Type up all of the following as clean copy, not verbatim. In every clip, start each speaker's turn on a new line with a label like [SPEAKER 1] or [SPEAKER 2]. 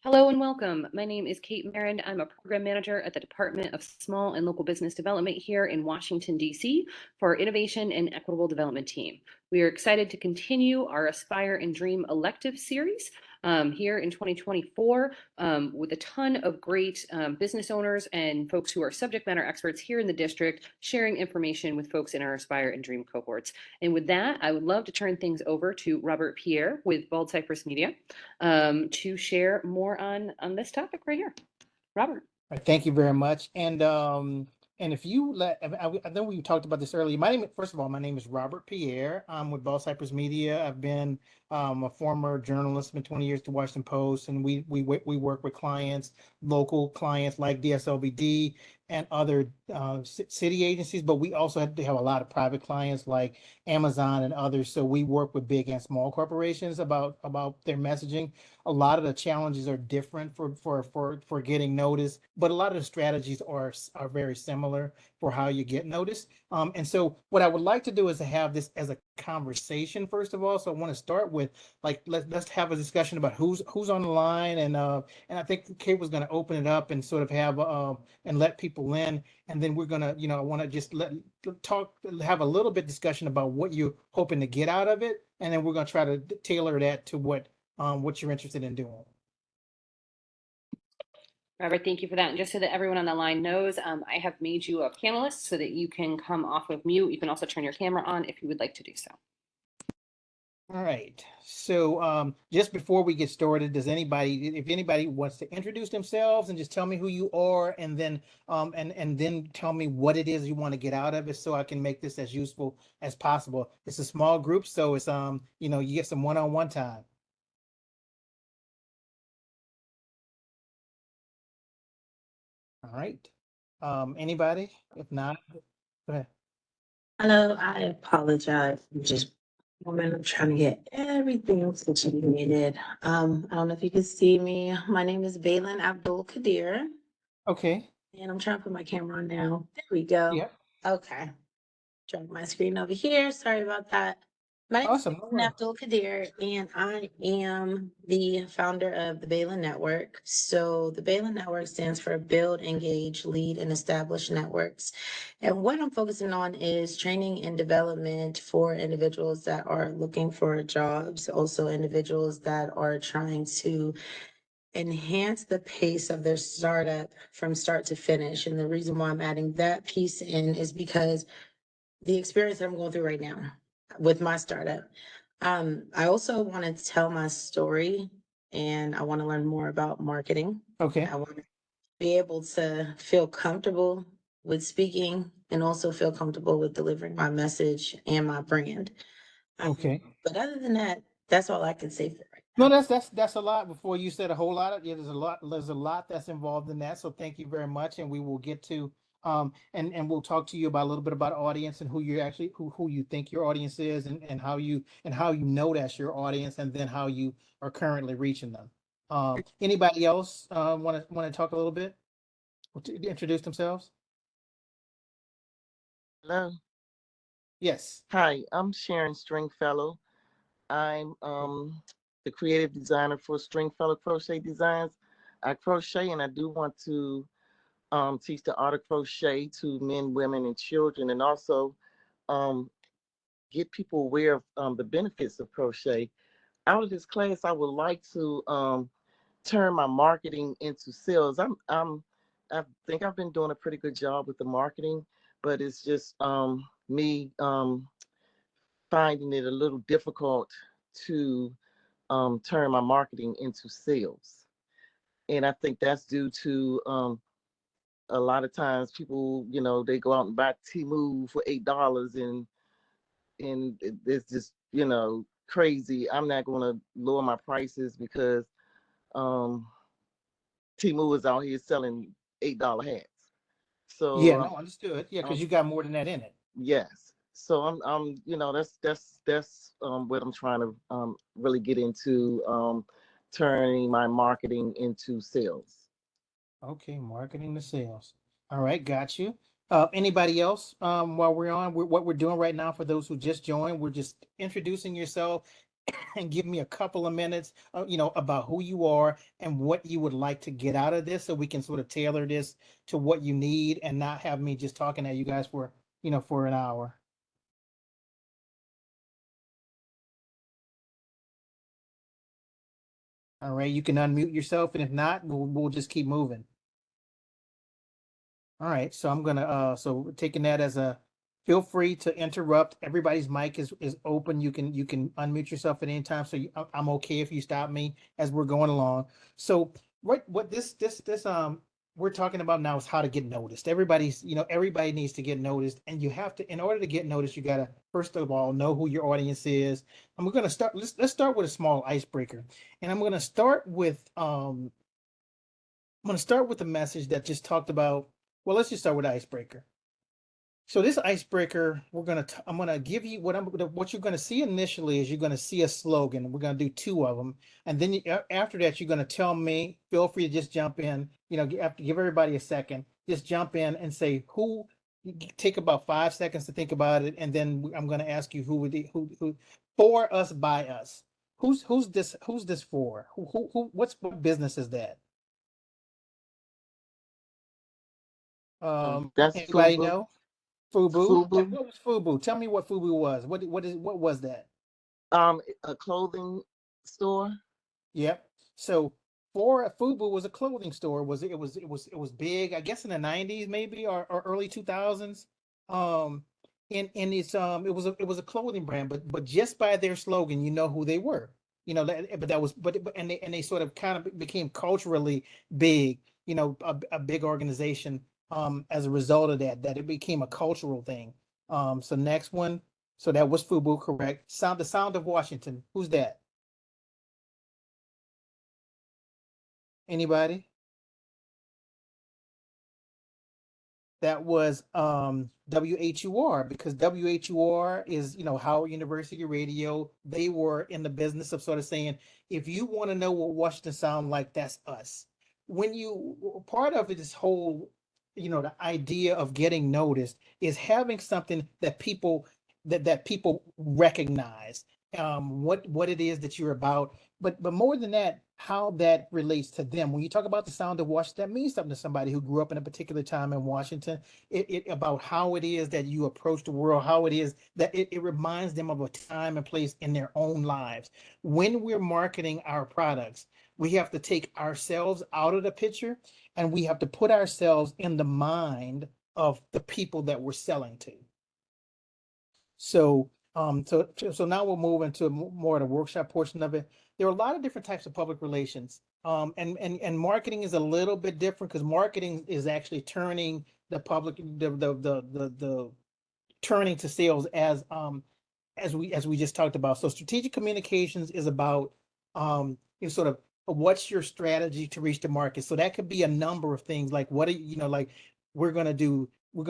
[SPEAKER 1] Hello and welcome. My name is Kate Marin. I'm a program manager at the Department of Small and Local Business Development here in Washington, D.C. for our Innovation and Equitable Development team. We are excited to continue our Aspire and Dream elective series here in 2024 with a ton of great business owners and folks who are subject matter experts here in the district, sharing information with folks in our Aspire and Dream cohorts. And with that, I would love to turn things over to Robert Pierre with Bald Cypress Media to share more on this topic right here. Robert.
[SPEAKER 2] All right, thank you very much. And if you let, I know we talked about this earlier. First of all, my name is Robert Pierre. I'm with Ball Cypress Media. I've been a former journalist, been 20 years to Washington Post, and we work with clients, local clients like DSLBD and other city agencies, but we also have a lot of private clients like Amazon and others. So we work with big and small corporations about their messaging. A lot of the challenges are different for getting noticed, but a lot of the strategies are very similar for how you get noticed. And so what I would like to do is to have this as a conversation first of all. So I want to start with let's have a discussion about who's on the line, and I think Kate was going to open it up and sort of have and let people in, and then we're gonna I want to just have a little bit discussion about what you're hoping to get out of it, and then we're going to try to tailor that to what you're interested in doing.
[SPEAKER 1] Robert, thank you for that. And just so that everyone on the line knows, I have made you a panelist so that you can come off of mute. You can also turn your camera on if you would like to do so.
[SPEAKER 2] All right. So just before we get started, if anybody wants to introduce themselves and just tell me who you are, and then then tell me what it is you want to get out of it, so I can make this as useful as possible. It's a small group, so it's you get some one-on-one time. All right. Anybody? If not, go ahead.
[SPEAKER 3] Hello, I apologize. Just a moment, I'm trying to get everything situated. I don't know if you can see me. My name is Baylin Abdul Kadir,
[SPEAKER 2] Okay.
[SPEAKER 3] and I'm trying to put my camera on now. There we go.
[SPEAKER 2] Yep.
[SPEAKER 3] Okay. Drag my screen over here. Sorry about that. My name
[SPEAKER 2] Awesome.
[SPEAKER 3] is Baylin Abdul Kadir, and I am the founder of the Baylin Network. So the Baylin Network stands for Build, Engage, Lead, and Establish Networks. And what I'm focusing on is training and development for individuals that are looking for jobs, also individuals that are trying to enhance the pace of their startup from start to finish. And the reason why I'm adding that piece in is because the experience that I'm going through right now with my startup. I also want to tell my story, and I want to learn more about marketing.
[SPEAKER 2] Okay.
[SPEAKER 3] I want to be able to feel comfortable with speaking and also feel comfortable with delivering my message and my brand.
[SPEAKER 2] Okay.
[SPEAKER 3] But other than that, that's all I can say for right
[SPEAKER 2] No,
[SPEAKER 3] now.
[SPEAKER 2] that's a lot. Before you said a whole lot of, yeah, there's a lot that's involved in that. So thank you very much, and we will get to and we'll talk to you about a little bit about audience and who you actually who you think your audience is, and how you know that's your audience, and then how you are currently reaching them. Anybody else want to talk a little bit or to introduce themselves?
[SPEAKER 4] Hello.
[SPEAKER 2] Yes.
[SPEAKER 4] Hi, I'm Sharon Stringfellow. I'm the creative designer for Stringfellow Crochet Designs. I crochet, and I do want to teach the art of crochet to men, women, and children, and also um, get people aware of the benefits of crochet. Out of this class, I would like to turn my marketing into sales. I think I've been doing a pretty good job with the marketing, but it's just me finding it a little difficult to turn my marketing into sales. And I think that's due to a lot of times people, they go out and buy Temu for $8, and it's just, crazy. I'm not going to lower my prices because um, Temu is out here selling $8 hats.
[SPEAKER 2] Yeah.
[SPEAKER 4] So
[SPEAKER 2] No, understood. Yeah, because
[SPEAKER 4] um,
[SPEAKER 2] you got more than that in it.
[SPEAKER 4] yes. So I'm, that's what I'm trying to really get into, turning my marketing into sales.
[SPEAKER 2] Okay, marketing to sales. All right, got you. Anybody else? While we're on, what we're doing right now for those who just joined, we're just introducing yourself, and give me a couple of minutes, about who you are and what you would like to get out of this, so we can sort of tailor this to what you need and not have me just talking at you guys for, for an hour. All right, you can unmute yourself, and if not, we'll just keep moving. All right, so I'm gonna so we're taking that as a, feel free to interrupt. Everybody's mic is open. You can unmute yourself at any time. So I'm okay if you stop me as we're going along. So what this we're talking about now is how to get noticed. Everybody needs to get noticed, and you have to, in order to get noticed, you gotta first of all know who your audience is. And we're gonna start. Let's start with a small icebreaker, and I'm gonna start with a message that just talked about. Well, let's just start with icebreaker. So this icebreaker, I'm gonna give you what you're gonna see initially is you're gonna see a slogan. We're gonna do two of them, and then after that, you're gonna tell me. Feel free to just jump in. Have to give everybody a second. Just jump in and say who. Take about 5 seconds to think about it, and then I'm gonna ask you who for us by us. Who's this? Who's this for? What business is that?
[SPEAKER 4] That's
[SPEAKER 2] Anybody
[SPEAKER 4] FUBU.
[SPEAKER 2] know? Fubu?
[SPEAKER 4] FUBU.
[SPEAKER 2] What was Fubu? Tell me what Fubu was. What was that?
[SPEAKER 4] A clothing store.
[SPEAKER 2] Yep. So for Fubu was a clothing store. It was big, I guess in the 90s maybe, or early 2000s. Um and it was a clothing brand, but just by their slogan, you know who they were. But that was and they sort of kind of became culturally big, a big organization as a result of that it became a cultural thing. So next one. So that was Fubu, correct? The Sound of Washington. Who's that? Anybody? That was WHUR, because WHUR is, Howard University Radio. They were in the business of sort of saying, if you want to know what Washington sound like, that's us. When you part of this whole, the idea of getting noticed is having something that people recognize, what it is that you're about, but more than that, how that relates to them. When you talk about the sound of Washington, that means something to somebody who grew up in a particular time in Washington. It about how it is that you approach the world, how it is that it reminds them of a time and place in their own lives. When we're marketing our products, we have to take ourselves out of the picture, and we have to put ourselves in the mind of the people that we're selling to. So now we'll move into more of the workshop portion of it. There are a lot of different types of public relations. And marketing is a little bit different, because marketing is actually turning the public, the turning to sales, as we just talked about. So strategic communications is about sort of what's your strategy to reach the market. So that could be a number of things, like what are like we're going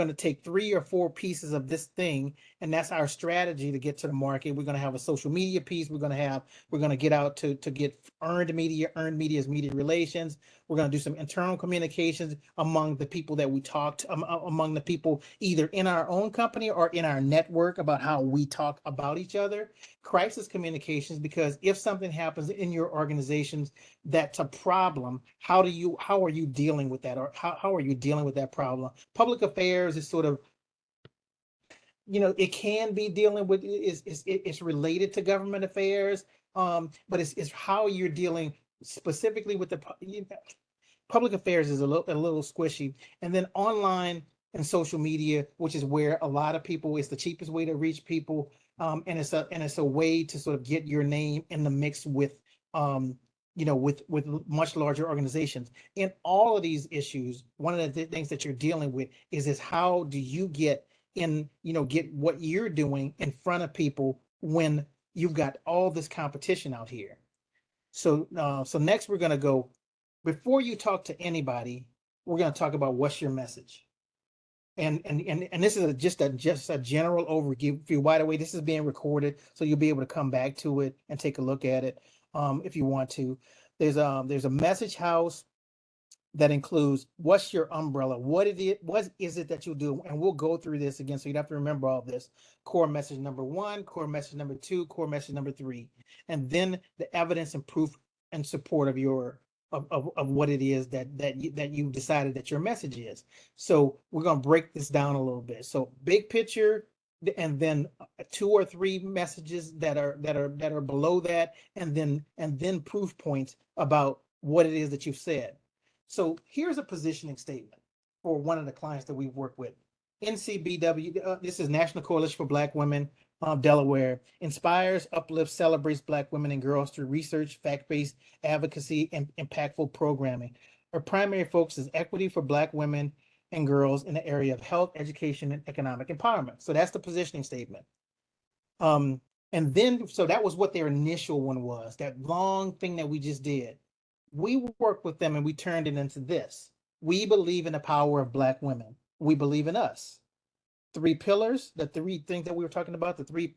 [SPEAKER 2] to take 3 or 4 pieces of this thing, and that's our strategy to get to the market. We're going to have a social media piece. We're going to get out to get earned media. Earned media is media relations. We're going to do some internal communications among the people that we talked, among the people either in our own company or in our network, about how we talk about each other. Crisis communications, because if something happens in your organizations that's a problem, how are you dealing with that, or how are you dealing with that problem? Public affairs is sort of, it can be dealing with, it's related to government affairs, but it's how you're dealing specifically with public affairs is a little squishy. And then online and social media, which is where a lot of people, it's the cheapest way to reach people, and it's a way to sort of get your name in the mix with with much larger organizations. In all of these issues, one of the things that you're dealing with is how do you get what you're doing in front of people when you've got all this competition out here. So next we're going to go, before you talk to anybody, we're going to talk about what's your message. And this is just a general overview. By the way, this is being recorded, so you'll be able to come back to it and take a look at it if you want to. There's a message house. that includes what's your umbrella, what is it that you'll do, and we'll go through this again, so you'd have to remember all this. Core message number 1, core message number 2, core message number 3, and then the evidence and proof and support of your of what it is that you've decided that your message is. So we're going to break this down a little bit. So big picture, and then 2 or 3 messages that are below that, and then proof points about what it is that you've said. So here's a positioning statement for one of the clients that we work with. NCBW, this is National Coalition for Black Women, Delaware, inspires, uplifts, celebrates Black women and girls through research, fact-based advocacy, and impactful programming. Our primary focus is equity for Black women and girls in the area of health, education, and economic empowerment. So that's the positioning statement. And then, so that was what their initial one was, that long thing that we just did. We worked with them and we turned it into this. We believe in the power of Black women. We believe in us. 3 pillars, the 3 things that we were talking about, the 3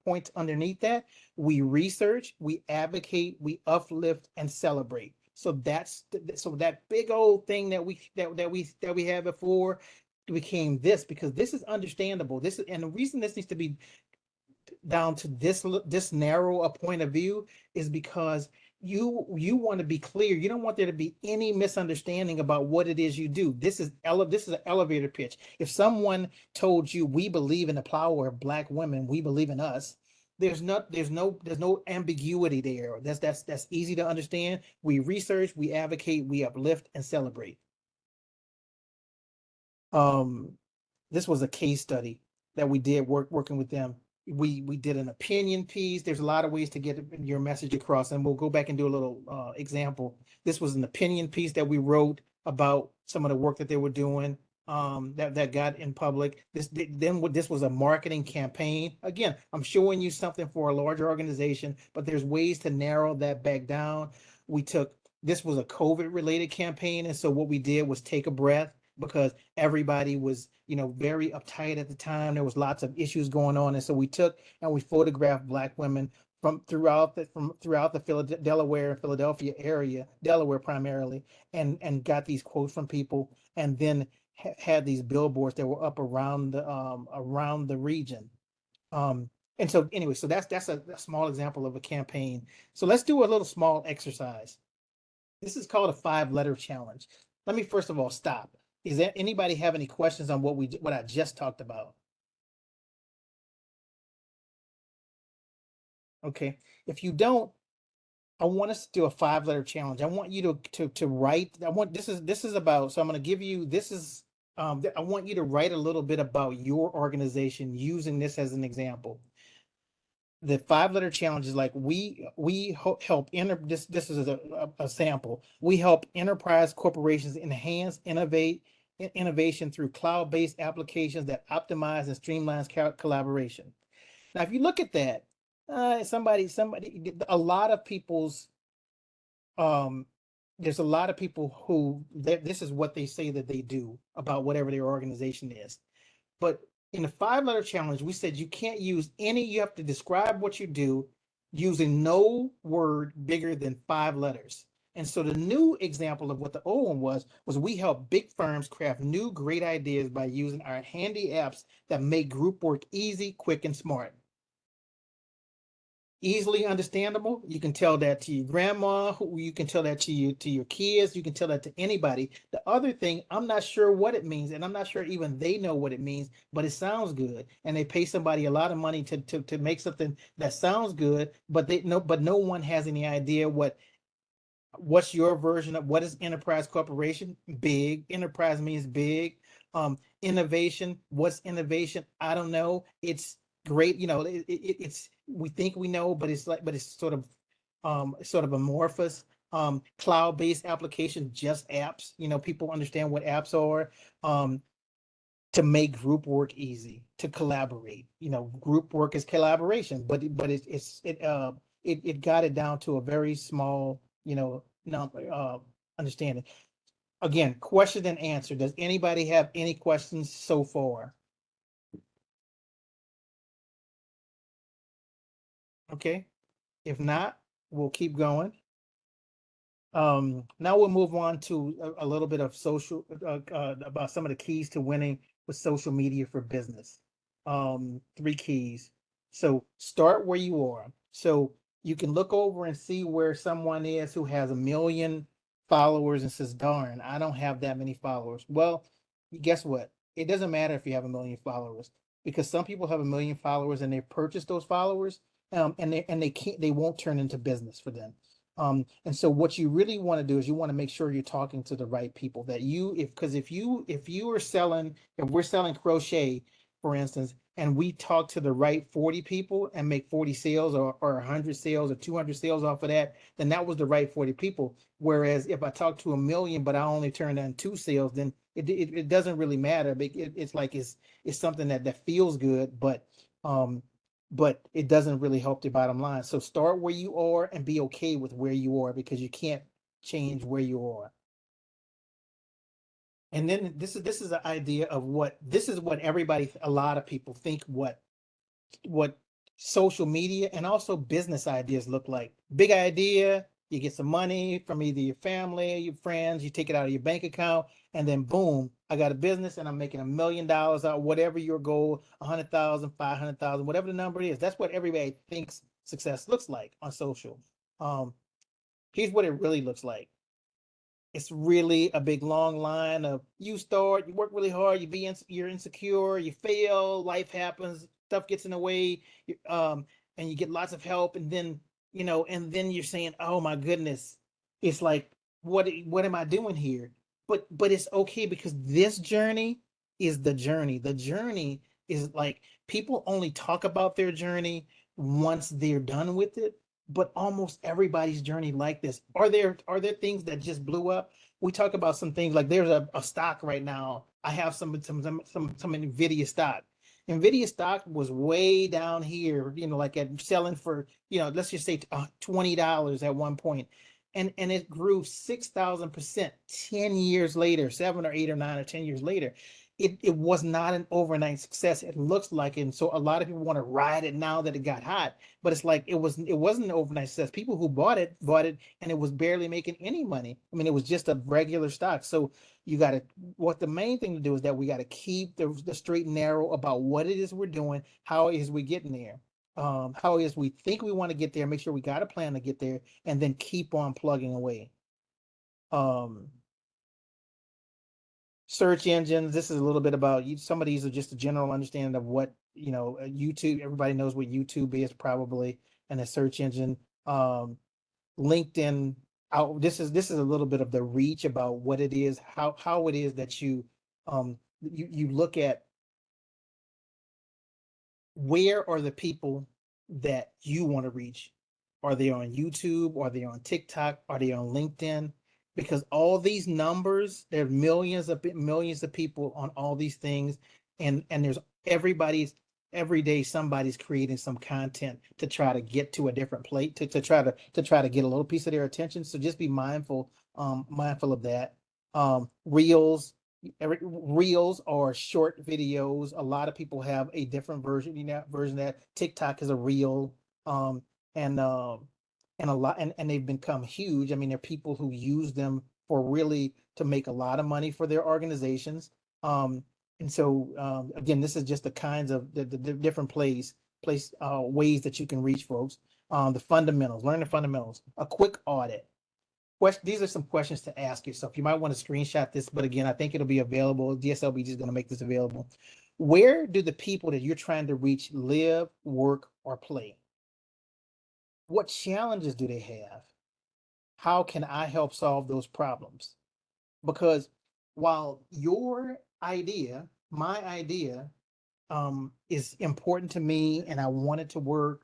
[SPEAKER 2] points underneath that. We research, we advocate, we uplift, and celebrate. So that's so that big old thing that we had before became this, because this is understandable. This is, and the reason this needs to be down to this narrow a point of view is because you want to be clear. You don't want there to be any misunderstanding about what it is you do. This is an elevator pitch. If someone told you, we believe in the power of Black women, we believe in us, there's no ambiguity there. That's easy to understand. We research, we advocate, we uplift, and celebrate. This was a case study that we did working with them. We did an opinion piece. There's a lot of ways to get your message across, and we'll go back and do a little example. This was an opinion piece that we wrote about some of the work that they were doing, that got in public. This was a marketing campaign. Again, I'm showing you something for a larger organization, but there's ways to narrow that back down. This was a COVID related campaign, and so what we did was take a breath, because everybody was, very uptight at the time. There was lots of issues going on. And so we took and we photographed Black women from throughout the Delaware and Philadelphia area, Delaware primarily, and got these quotes from people, and then had these billboards that were up around the region. And so anyway, so that's a small example of a campaign. So let's do a little small exercise. This is called a 5-letter challenge. Let me first of all stop. Is there anybody have any questions on what I just talked about? Okay. If you don't, I want us to do a 5-letter challenge. I want you to write. This is about. So I'm going to give you. This is. I want you to write a little bit about your organization using this as an example. The 5-letter challenge is like we help this is a sample. We help enterprise corporations enhance innovation through cloud-based applications that optimize and streamlines collaboration. Now, if you look at that, a lot of people's there's a lot of people who this is what they say that they do about whatever their organization is. But in the 5-letter challenge, we said you can't use you have to describe what you do using no word bigger than 5 letters. And so the new example of what the old one was we help big firms craft new great ideas by using our handy apps that make group work easy, quick, and smart. Easily understandable. You can tell that to your grandma, you can tell that to your kids, you can tell that to anybody. The other thing, I'm not sure what it means, and I'm not sure even they know what it means, but it sounds good. And they pay somebody a lot of money to make something that sounds good, but no one has any idea what's your version of what is enterprise corporation. Big. Enterprise means big. Innovation, what's innovation? I don't know. It's great, it's we think we know, but it's sort of amorphous. Cloud-based application, just apps. People understand what apps are. To make group work easy, to collaborate. Group work is collaboration, but it got it down to a very small, understanding. Again, question and answer. Does anybody have any questions so far? Okay. If not, we'll keep going. Now we'll move on to a little bit of social, about some of the keys to winning with social media for business. Three keys. So start where you are. So you can look over and see where someone is who has 1 million followers and says, darn, I don't have that many followers. Well, guess what? It doesn't matter if you have 1 million followers, because some people have 1 million followers and they purchase those followers, and they won't turn into business for them. And so what you really want to do is you want to make sure you're talking to the right people, that if we're selling crochet, for instance, and we talk to the right 40 people and make 40 sales, or 100 sales or 200 sales off of that, then that was the right 40 people. Whereas if I talk to 1 million, but I only turn down 2 sales, then it doesn't really matter. It's like it's something that feels good, but it doesn't really help the bottom line. So start where you are and be okay with where you are, because you can't change where you are. And then this is the idea of this is what a lot of people think what social media and also business ideas look like. Big idea, you get some money from either your family, your friends, you take it out of your bank account, and then boom, I got a business and I'm making $1 million out, whatever your goal, 100,000, 500,000, whatever the number is. That's what everybody thinks success looks like on social. Here's what it really looks like. It's really a big long line of you start, you work really hard, you're insecure, you fail, life happens, stuff gets in the way, and you get lots of help, and then you're saying, oh my goodness, it's like, what am I doing here? But it's okay, because this journey is the journey. The journey is like, people only talk about their journey once they're done with it, but almost everybody's journey like this. Are there things that just blew up? We talk about some things like there's a stock right now. I have some Nvidia stock. Nvidia stock was way down here, like at selling for, let's just say $20 at one point. And it grew 6,000% 10 years later, 7 or 8 or 9 or 10 years later. It was not an overnight success. It looks like it. And so a lot of people want to ride it now that it got hot, but it's like it wasn't an overnight success. People who bought it, and it was barely making any money. I mean, it was just a regular stock. So what the main thing to do is that we got to keep the straight and narrow about what it is we're doing, how is we getting there, how is we think we want to get there, make sure we got a plan to get there, and then keep on plugging away. Search engines, this is a little bit about some of these are just a general understanding of what YouTube. Everybody knows what YouTube is probably, and a search engine. LinkedIn, this is a little bit of the reach about what it is, how it is that you look at where are the people that you want to reach. Are they on YouTube? Are they on TikTok? Are they on LinkedIn? Because all these numbers, there are millions of people on all these things, and there's every day somebody's creating some content to try to get to a different plate, to try to get a little piece of their attention. So just be mindful of that. Reels or short videos. A lot of people have a different version that TikTok is a reel, and a lot, and they've become huge. I mean, there are people who use them for really to make a lot of money for their organizations. And so again, this is just the kinds of the different ways that you can reach folks. The fundamentals, learn the fundamentals, a quick audit. These are some questions to ask yourself. You might want to screenshot this, but again, I think it'll be available. DSLB is going to make this available. Where do the people that you're trying to reach live, work, or play? What challenges do they have? How can I help solve those problems? Because while my idea, is important to me and I want it to work,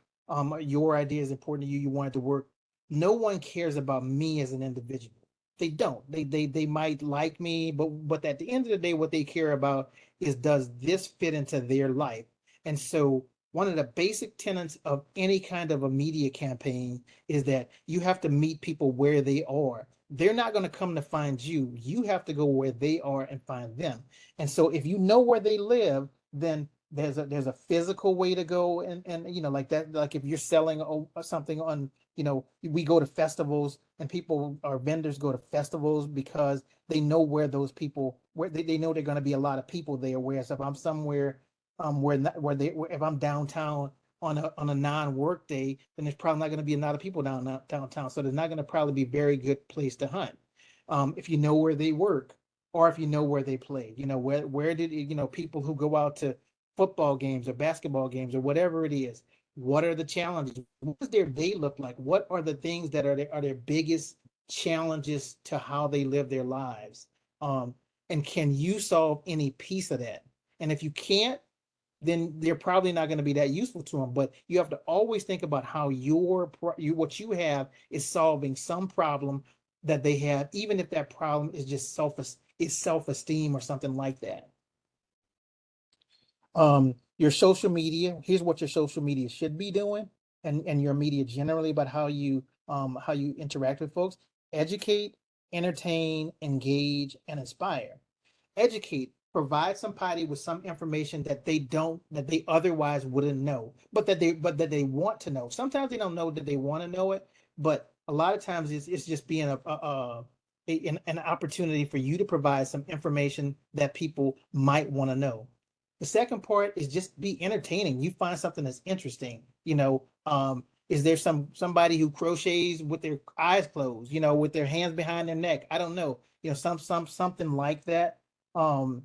[SPEAKER 2] your idea is important to you, you want it to work, no one cares about me as an individual. They don't. They might like me, but at the end of the day, what they care about is, does this fit into their life? And so one of the basic tenets of any kind of a media campaign is that you have to meet people where they are. They're not going to come to find you. You have to go where they are and find them. And so if you know where they live, then there's a physical way to go, and like that, like if you're selling something on, we go to festivals and people or vendors go to festivals because they know where those people, where they know they're going to be a lot of people there. Whereas if I'm somewhere if I'm downtown on a non-work day, then there's probably not going to be a lot of people downtown. So there's not going to probably be a very good place to hunt. If you know where they work, or if you know where they play, where did people who go out to football games or basketball games or whatever it is, what are the challenges? What does their day look like? What are the things that are their biggest challenges to how they live their lives? And can you solve any piece of that? And if you can't, then they're probably not going to be that useful to them. But you have to always think about how what you have is solving some problem that they have, even if that problem is just self-esteem or something like that. Your social media, here's what your social media should be doing, and your media generally, about how you interact with folks. Educate, entertain, engage, and inspire. Educate, provide somebody with some information that they otherwise wouldn't know, but that they want to know. Sometimes they don't know that they want to know it, but a lot of times it's just being an opportunity for you to provide some information that people might want to know. The second part is just be entertaining. You find something that's interesting. Is there somebody who crochets with their eyes closed, with their hands behind their neck? I don't know. Something like that. Um,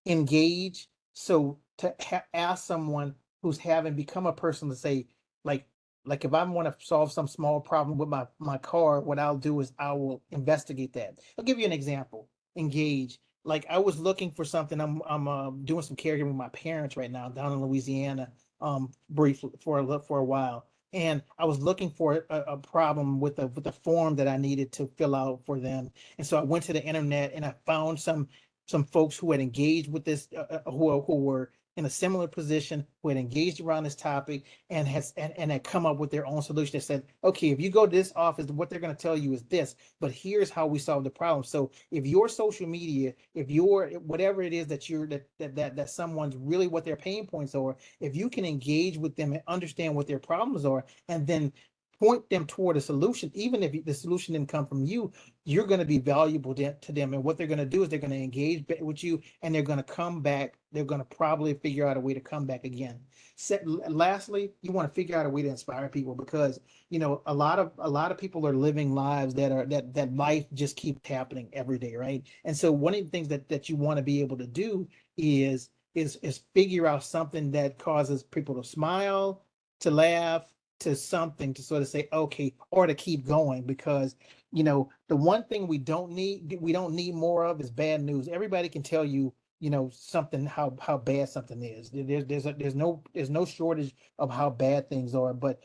[SPEAKER 2] Engage. So to ask someone who's having become a person to say, like, if I want to solve some small problem with my car, what I'll do is I will investigate that. I'll give you an example. Engage. Like, I was looking for something. I'm doing some caregiving with my parents right now down in Louisiana, briefly for a while, and I was looking for a problem with the form that I needed to fill out for them. And so I went to the internet and I found some folks who had engaged with this, who were in a similar position, who had engaged around this topic, and had come up with their own solution that said, okay, if you go to this office, what they're going to tell you is this, but here's how we solve the problem. So if your social media, if your whatever it is that someone's really what their pain points are, if you can engage with them and understand what their problems are, and then point them toward a solution, even if the solution didn't come from you, you're going to be valuable to them. And what they're going to do is they're going to engage with you, and they're going to come back. They're going to probably figure out a way to come back again. Lastly, you want to figure out a way to inspire people, because a lot of people are living lives that life just keeps happening every day, right? And so one of the things that you want to be able to do is figure out something that causes people to smile, to laugh, to something to sort of say, okay, or to keep going. Because the one thing we don't need more of is bad news. Everybody can tell you, something, how bad something is. There's no shortage of how bad things are. But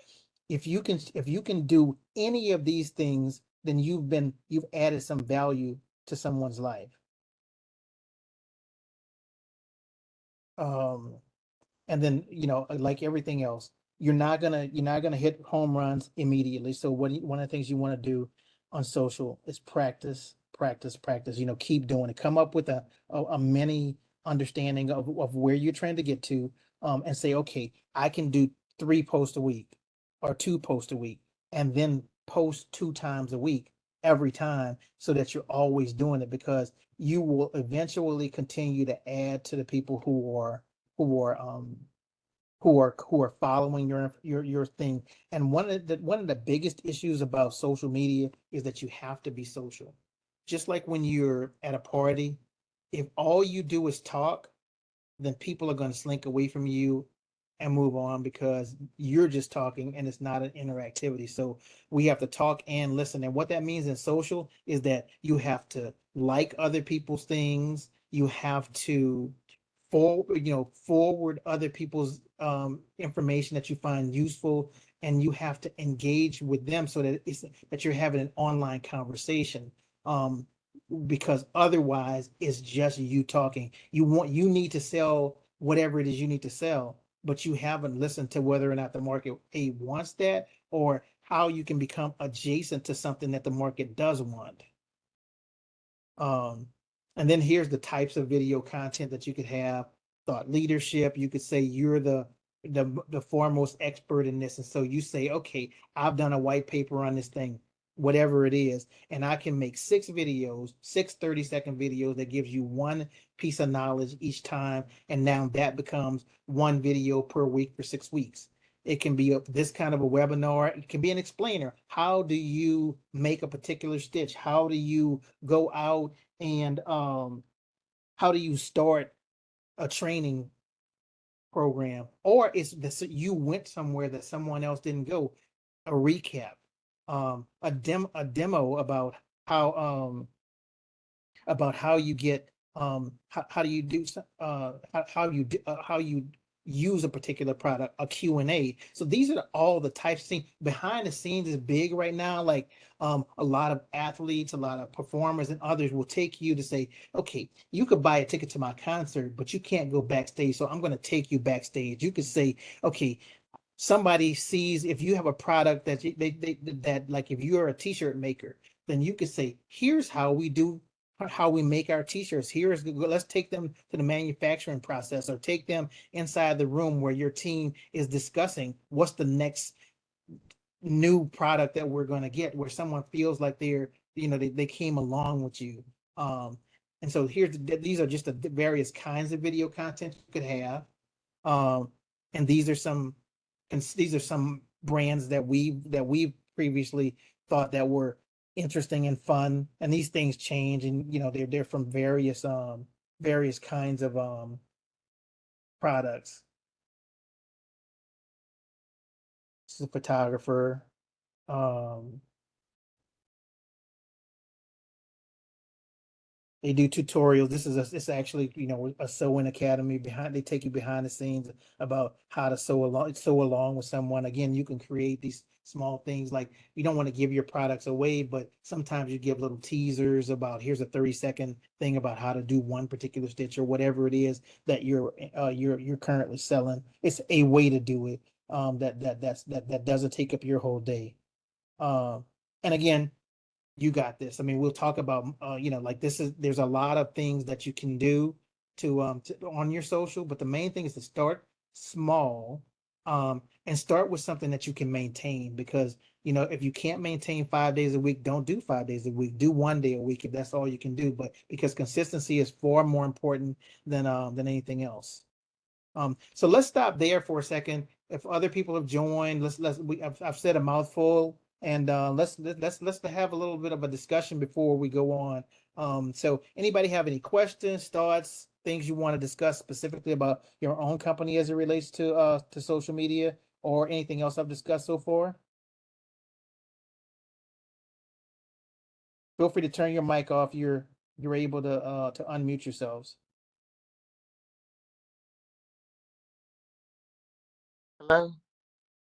[SPEAKER 2] if you can do any of these things, then you've added some value to someone's life. And then, like everything else, you're not gonna hit home runs immediately. So one of the things you want to do on social is practice, practice, practice. Keep doing it. Come up with a mini understanding of where you're trying to get to, and say, okay, I can do 3 posts a week or 2 posts a week, and then post 2 times a week every time, so that you're always doing it, because you will eventually continue to add to the people who are following your thing. And one of the biggest issues about social media is that you have to be social. Just like when you're at a party, if all you do is talk, then people are going to slink away from you and move on, because you're just talking and it's not an interactivity. So we have to talk and listen. And what that means in social is that you have to like other people's things. You have to forward other people's information that you find useful, and you have to engage with them, so that you're having an online conversation. Because otherwise it's just you talking. You need to sell whatever it is you need to sell, but you haven't listened to whether or not the market wants that, or how you can become adjacent to something that the market does want. And then here's the types of video content that you could have. Thought leadership. You could say you're the foremost expert in this, and so you say, okay, I've done a white paper on this thing. whatever it is, and I can make 6 videos, 30-second videos that gives you one piece of knowledge each time, and now that becomes one video per week for 6 weeks. It can be this kind of a webinar. It can be an explainer. How do you make a particular stitch? How do you go out and how do you start a training program? Or it's this, you went somewhere that someone else didn't go. A recap, a demo about how you get how do you do how you use a particular product, a Q&A. So these are all the types of things. Behind the scenes is big right now. Like a lot of athletes, a lot of performers and others will take you to say, okay, you could buy a ticket to my concert, but you can't go backstage. So I'm going to take you backstage. You could say, okay, somebody sees, if you have a product that that, like if you're a t-shirt maker, then you could say, here's how we make our t-shirts. Let's take them to the manufacturing process, or take them inside the room where your team is discussing what's the next new product that we're going to get, where someone feels like they came along with you. And so these are just the various kinds of video content you could have. And these are some brands that we've previously thought that were interesting and fun, and these things change, and they're from various kinds of products. This is a photographer. They do tutorials. It's actually, a sewing academy. They take you behind the scenes about how to sew along with someone. Again, you can create these small things. Like, you don't want to give your products away, but sometimes you give little teasers about, here's a 30-second thing about how to do one particular stitch, or whatever it is that you're currently selling. It's a way to do it that doesn't take up your whole day. And again, you got this. I mean, we'll talk about, like, there's a lot of things that you can do on your social, but the main thing is to start small, and start with something that you can maintain. Because, if you can't maintain 5 days a week, don't do 5 days a week. Do one day a week if that's all you can do. But because consistency is far more important than anything else. So let's stop there for a second. If other people have joined, I've said a mouthful, and let's have a little bit of a discussion before we go on. So anybody have any questions, thoughts, things you want to discuss specifically about your own company as it relates to social media, or anything else I've discussed so far? Feel free to turn your mic off. You're able to unmute yourselves.
[SPEAKER 4] Hello,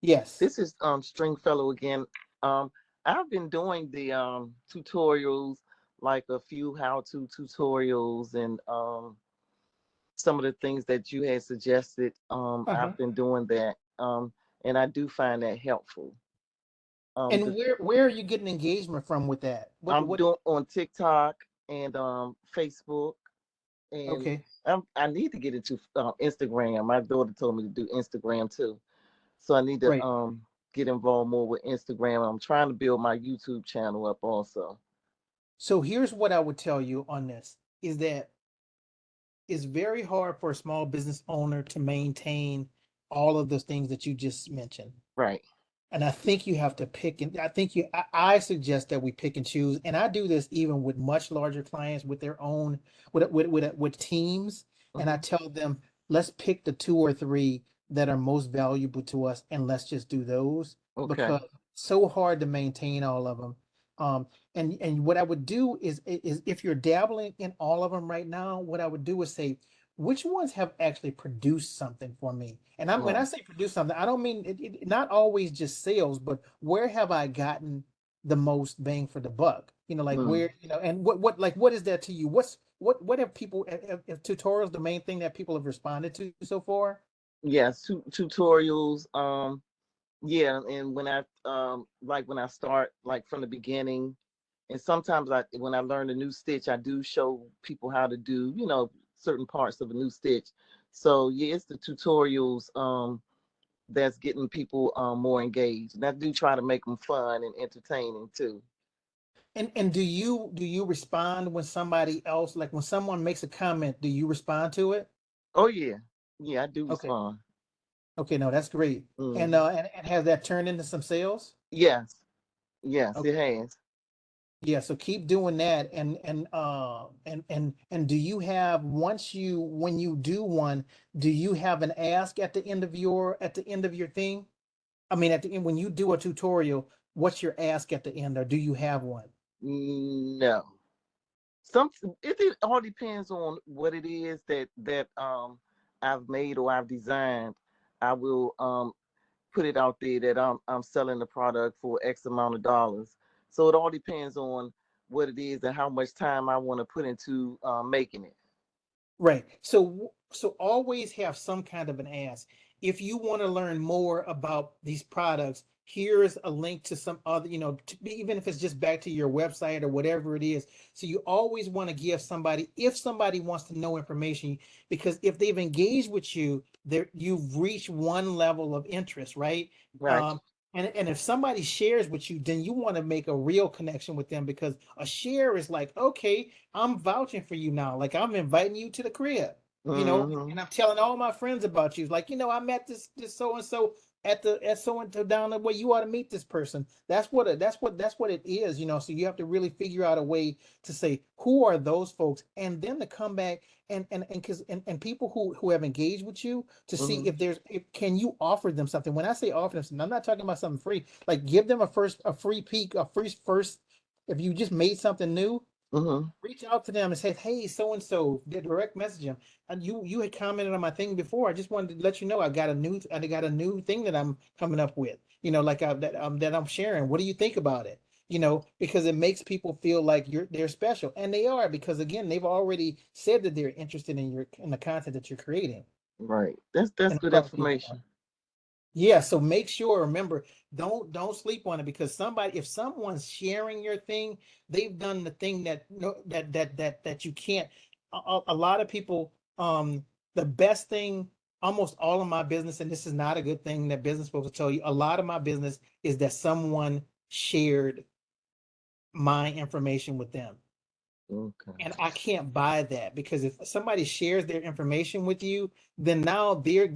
[SPEAKER 2] Yes.
[SPEAKER 4] this is Stringfellow again. I've been doing the tutorials, like a few how-to tutorials, and some of the things that you had suggested. I've been doing that, and I do find that helpful.
[SPEAKER 2] And where are you getting engagement from with that?
[SPEAKER 4] I'm doing on TikTok and Facebook, and
[SPEAKER 2] Okay.
[SPEAKER 4] I need to get into Instagram. My daughter told me to do Instagram too, so I need to
[SPEAKER 2] Right.
[SPEAKER 4] get involved more with Instagram. I'm trying to build my YouTube channel up also.
[SPEAKER 2] So here's what I would tell you on this, is that it's very hard for a small business owner to maintain all of those things that you just mentioned.
[SPEAKER 4] Right.
[SPEAKER 2] And I think you have to pick, and I suggest that we pick and choose. And I do this even with much larger clients with their own, with teams. And I tell them, let's pick the 2 or 3 that are most valuable to us, and let's just do those.
[SPEAKER 4] Okay.
[SPEAKER 2] Because it's so hard to maintain all of them. And what I would do is if you're dabbling in all of them right now, what I would do is say, which ones have actually produced something for me? And when I say produce something, I don't mean not always just sales, but where have I gotten the most bang for the buck? Like where, and what is that to you? What have people, if tutorials the main thing that people have responded to so far?
[SPEAKER 4] Yes, tutorials. Yeah, and when I when I start, like, from the beginning, and sometimes when I learn a new stitch, I do show people how to do, certain parts of a new stitch. So yeah, it's the tutorials that's getting people more engaged, and I do try to make them fun and entertaining too.
[SPEAKER 2] And do you respond when somebody else, like when someone makes a comment, do you respond to it?
[SPEAKER 4] Oh yeah, yeah, I do
[SPEAKER 2] Okay.
[SPEAKER 4] respond.
[SPEAKER 2] Okay, no, that's great. And
[SPEAKER 4] Hmm.
[SPEAKER 2] and has that turned into some sales?
[SPEAKER 4] Yes, yes, it
[SPEAKER 2] Okay.
[SPEAKER 4] has.
[SPEAKER 2] Yeah, so keep doing that. And do you have, once you, when you do one, do you have an ask at the end of your thing? I mean, at the end when you do a tutorial, what's your ask at the end, or do you have one?
[SPEAKER 4] No, some it all depends on what it is that I've made or I've designed. I will put it out there that I'm selling the product for X amount of dollars. So it all depends on what it is and how much time I want to put into making it.
[SPEAKER 2] Right. So always have some kind of an ask. If you want to learn more about these products, here's a link to some other, even if it's just back to your website or whatever it is. So you always want to give somebody, if somebody wants to know information, because if they've engaged with you, you've reached one level of interest, right?
[SPEAKER 4] Right.
[SPEAKER 2] Um, and if somebody shares with you, then you want to make a real connection with them, because a share is like, okay, I'm vouching for you now. Like, I'm inviting you to the crib,
[SPEAKER 4] Hmm.
[SPEAKER 2] and I'm telling all my friends about you. Like, I met this so and so at so and so down the way. You ought to meet this person. That's what it is. So you have to really figure out a way to say who are those folks, and then to come back and people who have engaged with you, to see
[SPEAKER 4] Hmm.
[SPEAKER 2] if can you offer them something. When I say offer them something, I'm not talking about something free. Like, give them a free peek, a free first. If you just made something new,
[SPEAKER 4] Hmm.
[SPEAKER 2] reach out to them and say, "Hey, so and so," direct message them. And you had commented on my thing before. I just wanted to let you know I got a new thing that I'm coming up with. That I'm sharing. What do you think about it? Because it makes people feel like they're special, and they are, because again, they've already said that they're interested in the content that you're creating,
[SPEAKER 4] Right. That's
[SPEAKER 2] and a
[SPEAKER 4] good
[SPEAKER 2] lot of people are.
[SPEAKER 4] information.
[SPEAKER 2] Yeah, so make sure, remember, don't sleep on it, because if someone's sharing your thing, they've done the thing that no that you can't. A lot of people, the best thing, almost all of my business, and this is not a good thing that business folks will tell you, a lot of my business is that someone shared my information with them.
[SPEAKER 4] Okay.
[SPEAKER 2] And I can't buy that, because if somebody shares their information with you, then now they're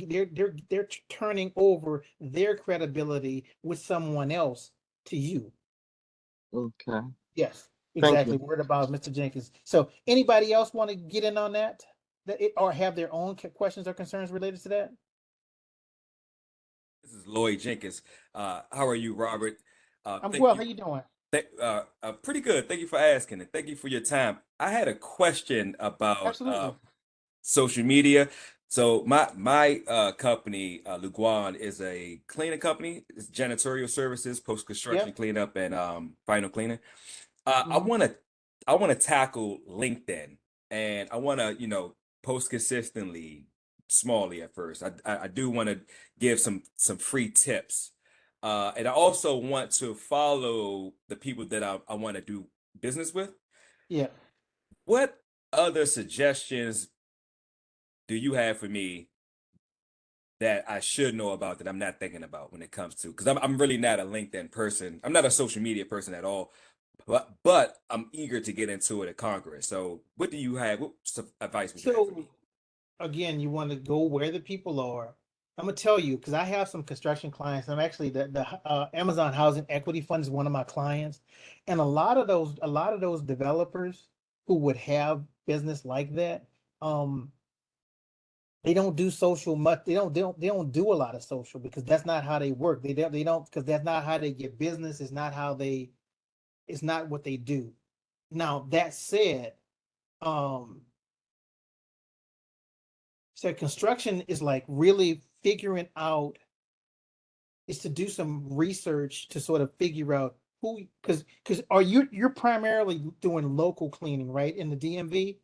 [SPEAKER 2] turning over their credibility with someone else to you.
[SPEAKER 4] Okay.
[SPEAKER 2] Yes,
[SPEAKER 4] Thank
[SPEAKER 2] exactly.
[SPEAKER 4] you.
[SPEAKER 2] Word about Mr. Jenkins. So anybody else want to get in on that? Or have their own questions or concerns related to that?
[SPEAKER 5] This is Lloyd Jenkins. How are you, Robert?
[SPEAKER 2] I'm
[SPEAKER 5] Thank
[SPEAKER 2] well. How
[SPEAKER 5] you.
[SPEAKER 2] you doing?
[SPEAKER 5] Pretty good. Thank you for asking, and thank you for your time. I had a question about
[SPEAKER 2] Absolutely.
[SPEAKER 5] social media. So my company, Luguan, is a cleaning company. It's janitorial services, post-construction
[SPEAKER 2] Yep.
[SPEAKER 5] cleanup, and final cleaning. Uh, I
[SPEAKER 2] Hmm.
[SPEAKER 5] want to I want to tackle LinkedIn, and I want to post consistently, smallly at first. I do want to give some free tips, and I also want to follow the people that I want to do business with.
[SPEAKER 2] Yeah.
[SPEAKER 5] What other suggestions do you have for me that I should know about that I'm not thinking about when it comes to, because I'm really not a LinkedIn person. I'm not a social media person at all, but I'm eager to get into it at Congress. So what do you have? What advice would you have for
[SPEAKER 2] So
[SPEAKER 5] me?
[SPEAKER 2] again, you want to go where the people are. I'm gonna tell you, because I have some construction clients. I'm actually the Amazon Housing Equity Fund is one of my clients, and a lot of those developers who would have business like that, um, they don't do social much. They don't do a lot of social, because that's not how they work. They don't, because that's not how they get business. It's not what they do. Now that said, um, so construction is like really figuring out, is to do some research to sort of figure out who, because are you're primarily doing local cleaning, right, in the DMV?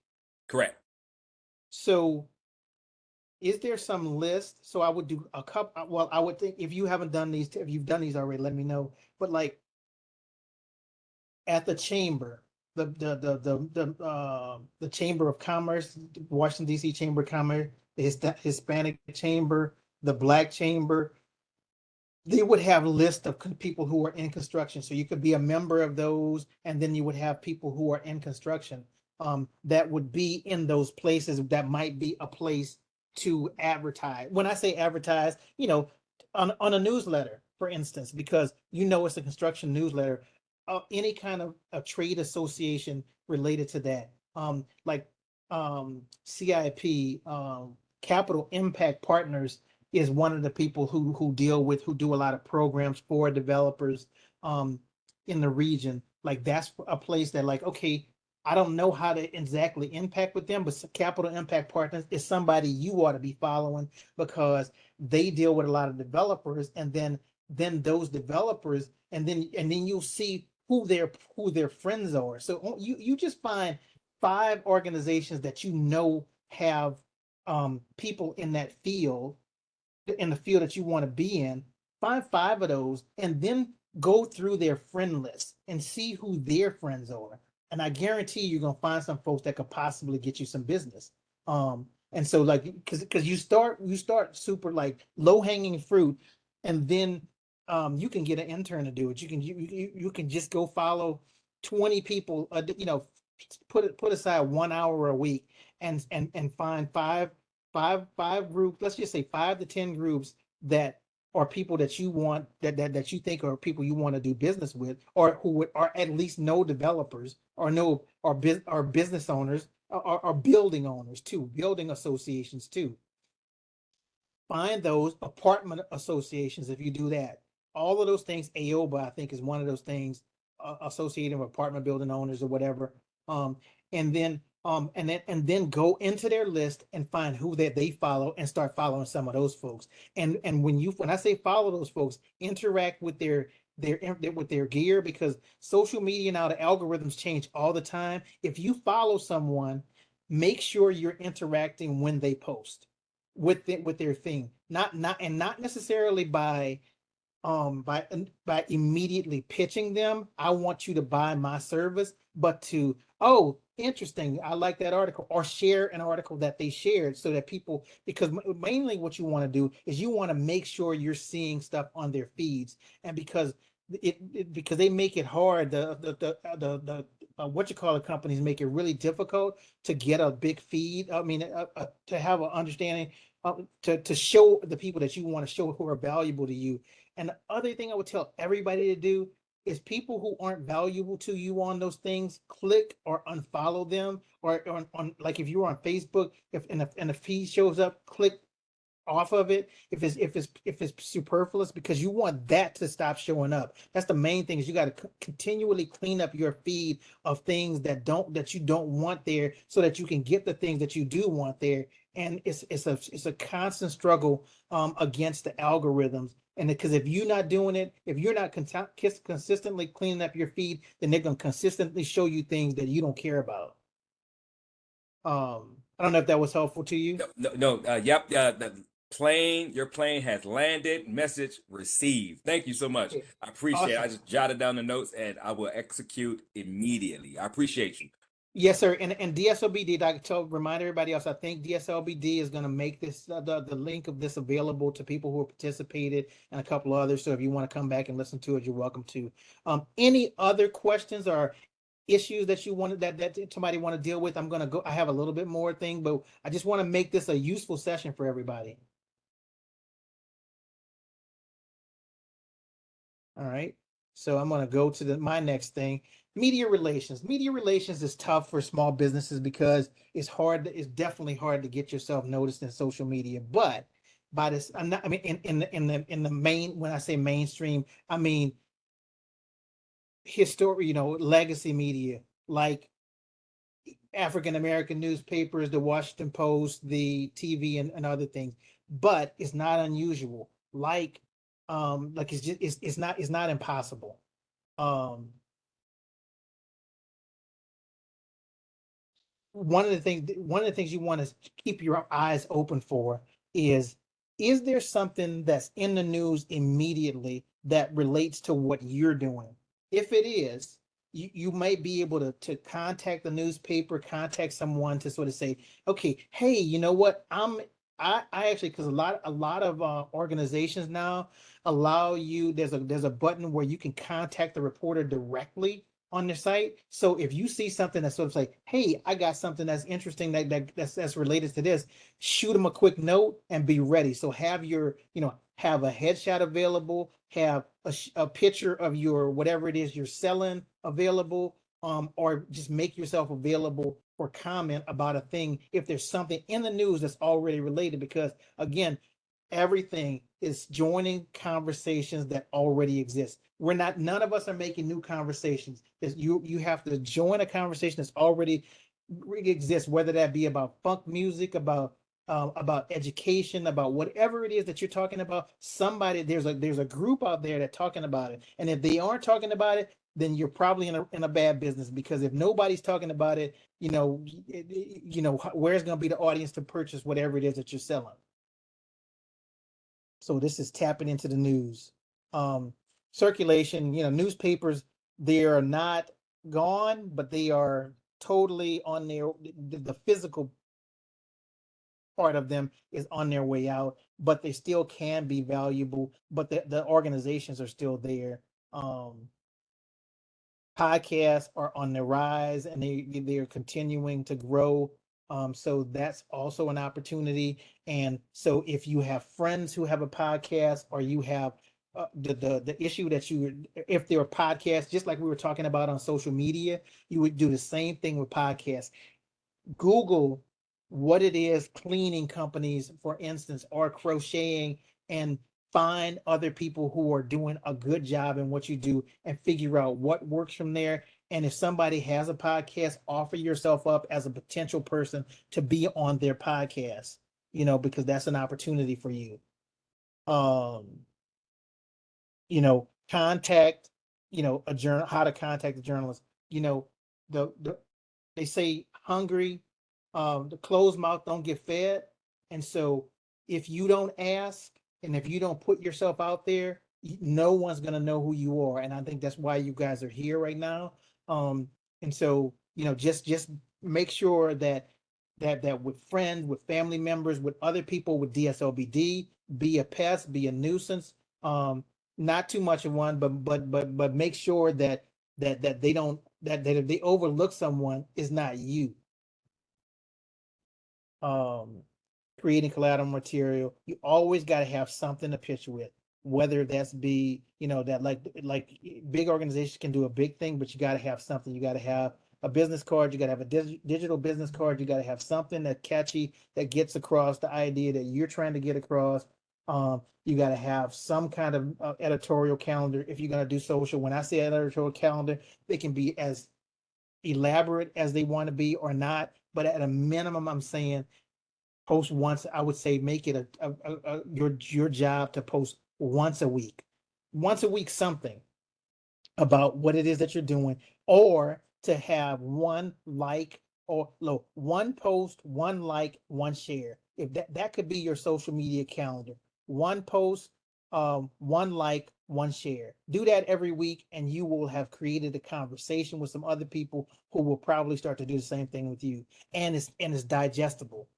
[SPEAKER 5] Correct.
[SPEAKER 2] So is there some list? So I would do a couple. Well, I would think, if you've done these already, let me know. But like at the chamber, the Chamber of Commerce, Washington D.C. Chamber of Commerce, the Hispanic Chamber, the Black Chamber. they would have lists of people who are in construction. So you could be a member of those, and then you would have people who are in construction that would be in those places that might be a place to advertise. When I say advertise, on a newsletter, for instance, because it's a construction newsletter, any kind of a trade association related to that, like CIP, Capital Impact Partners is one of the people who do a lot of programs for developers in the region. Like that's a place that, like, okay, I don't know how to exactly impact with them, but Capital Impact Partners is somebody you ought to be following because they deal with a lot of developers, and then those developers, and then you'll see who their friends are. So you just find 5 organizations that have people in the field that you want to be in. Find 5 of those, and then go through their friend list and see who their friends are. And I guarantee you're gonna find some folks that could possibly get you some business. And so, like, because you start super like low hanging fruit, and then you can get an intern to do it. You can just go follow 20 people. Put aside 1 hour a week, and find five groups. Let's just say 5 to 10 groups that are people that you want, that you think are people you want to do business with, or who are at least know developers, or know or business owners, or building owners too, building associations too. Find those apartment associations. If you do that, all of those things, AOBA, I think, is one of those things, associated with apartment building owners or whatever. And then go into their list and find who that they follow, and start following some of those folks. And when I say follow those folks, interact with their gear, because social media now, the algorithms change all the time. If you follow someone, make sure you're interacting when they post with their thing, not necessarily by immediately pitching them, I want you to buy my service, but to, oh, interesting, I like that article, or share an article that they shared, so that people, because mainly what you want to do is you want to make sure you're seeing stuff on their feeds. And because they make it hard, the what you call it, companies make it really difficult to get a big feed. I mean, to have an understanding, to show the people that you want to show, who are valuable to you. And the other thing I would tell everybody to do is, people who aren't valuable to you on those things, click or unfollow them. Or on like, if you're on Facebook, if and the feed shows up, click off of it if it's superfluous, because you want that to stop showing up. That's the main thing, is you got to continually clean up your feed of things that you don't want there, so that you can get the things that you do want there. And it's a constant struggle against the algorithms. And because if you're not doing it, if you're not consistently cleaning up your feed, then they're going to consistently show you things that you don't care about. I don't know if that was helpful to you.
[SPEAKER 5] No. Yep. Your plane has landed. Message received. Thank you so much.
[SPEAKER 2] Okay.
[SPEAKER 5] I appreciate it. I
[SPEAKER 2] Awesome.
[SPEAKER 5] just jotted down the notes, and I will execute immediately. I appreciate you.
[SPEAKER 2] Yes, sir. And DSLBD, I can remind everybody else, I think DSLBD is going to make this, the link of this available to people who have participated, and a couple of others. So if you want to come back and listen to it, you're welcome to. Any other questions or issues that you wanted, that somebody want to deal with? I'm going to go. I have a little bit more thing, but I just want to make this a useful session for everybody. All right. So I'm going to go to my next thing. Media relations. Media relations is tough for small businesses because it's definitely hard to get yourself noticed in social media. But by this, I mean, in the main, when I say mainstream, I mean legacy media, like African American newspapers, the Washington Post, the TV, and other things. But it's not unusual. Like it's not impossible. Um, one of the things you want to keep your eyes open for is there something that's in the news immediately that relates to what you're doing? If it is, you might be able to contact the newspaper, contact someone to sort of say, okay, hey, you know what? I actually, because a lot of organizations now allow you, there's a button where you can contact the reporter directly on their site. So if you see something that's sort of like, hey, I got something that's interesting that's related to this, shoot them a quick note and be ready. So have your, have a headshot available, have a picture of your whatever it is you're selling available, or just make yourself available for comment about a thing if there's something in the news that's already related. Because again, everything is joining conversations that already exist. None of us are making new conversations. You have to join a conversation that's already exists, whether that be about funk music, about education, about whatever it is that you're talking about. Somebody, there's a group out there that's talking about it. And if they aren't talking about it, then you're probably in a bad business, because if nobody's talking about it, where's going to be the audience to purchase whatever it is that you're selling? So this is tapping into the news. Circulation, newspapers, they are not gone, but they are totally on the physical part of them is on their way out, but they still can be valuable, but the organizations are still there. Podcasts are on the rise, and they're continuing to grow. So that's also an opportunity. And so if you have friends who have a podcast, or you have the issue that if they're a podcast, just like we were talking about on social media, you would do the same thing with podcasts. Google what it is cleaning companies, for instance, are crocheting, and find other people who are doing a good job in what you do and figure out what works from there. And if somebody has a podcast, offer yourself up as a potential person to be on their podcast, because that's an opportunity for you. Contact, how to contact a journalist. The they say hungry, the closed mouth don't get fed. And so if you don't ask, and if you don't put yourself out there, no one's going to know who you are. And I think that's why you guys are here right now. And so, just make sure that with friends, with family members, with other people with DSLBD, be a pest, be a nuisance. Not too much of one, but make sure that they don't, that if they overlook someone, it's not you. Creating collateral material, you always got to have something to pitch with, whether that's be, that like big organizations can do a big thing, but you got to have something. You got to have a business card, you got to have a digital business card, you got to have something that's catchy, that gets across the idea that you're trying to get across. You got to have some kind of editorial calendar if you're going to do social. When I say editorial calendar, they can be as elaborate as they want to be or not, but at a minimum, I'm saying post once. I would say make it your job to post once a week, something about what it is that you're doing, or to have one like, or no, one post, one like, one share. If that could be your social media calendar, one post, one like, one share. Do that every week, and you will have created a conversation with some other people who will probably start to do the same thing with you. And it's digestible,